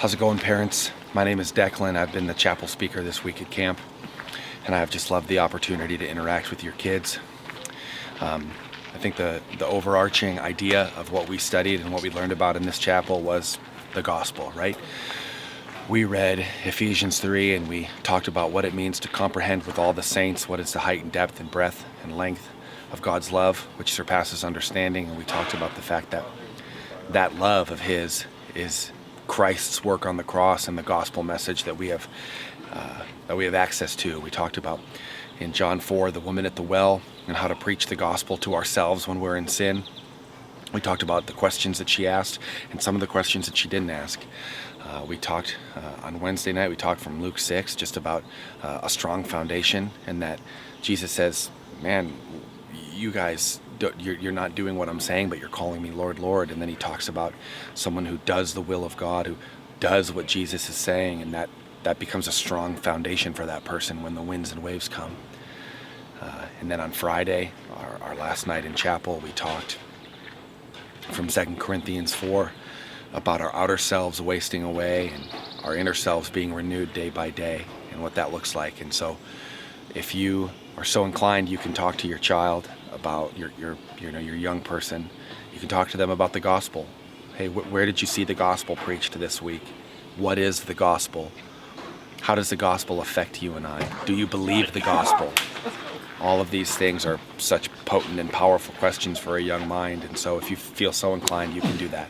How's it going, parents? My name is Declan. I've been the chapel speaker this week at camp, and I've just loved the opportunity to interact with your kids. I think the overarching idea of what we studied and what we learned about in this chapel was the gospel, right? We read Ephesians 3 and we talked about what it means to comprehend with all the saints what is the height and depth and breadth and length of God's love, which surpasses understanding. And we talked about the fact that that love of His is Christ's work on the cross and the gospel message that we have access to. We talked about in John 4 the woman at the well and how to preach the gospel to ourselves when we're in sin. We talked about the questions that she asked and some of the questions that she didn't ask. We talked on Wednesday night, we talked from Luke 6 just about a strong foundation, and that Jesus says, man, you guys, you're not doing what I'm saying, but you're calling me Lord, Lord. And then he talks about someone who does the will of God, who does what Jesus is saying, and that becomes a strong foundation for that person when the winds and waves come. And then on Friday, our last night in chapel, we talked from 2 Corinthians 4 about our outer selves wasting away and our inner selves being renewed day by day and what that looks like. And so if you are so inclined, you can talk to your child about your young person. You can talk to them about the gospel. Hey, where did you see the gospel preached this week? What is the gospel? How does the gospel affect you and I? Do you believe the gospel? All of these things are such potent and powerful questions for a young mind. And so if you feel so inclined, you can do that.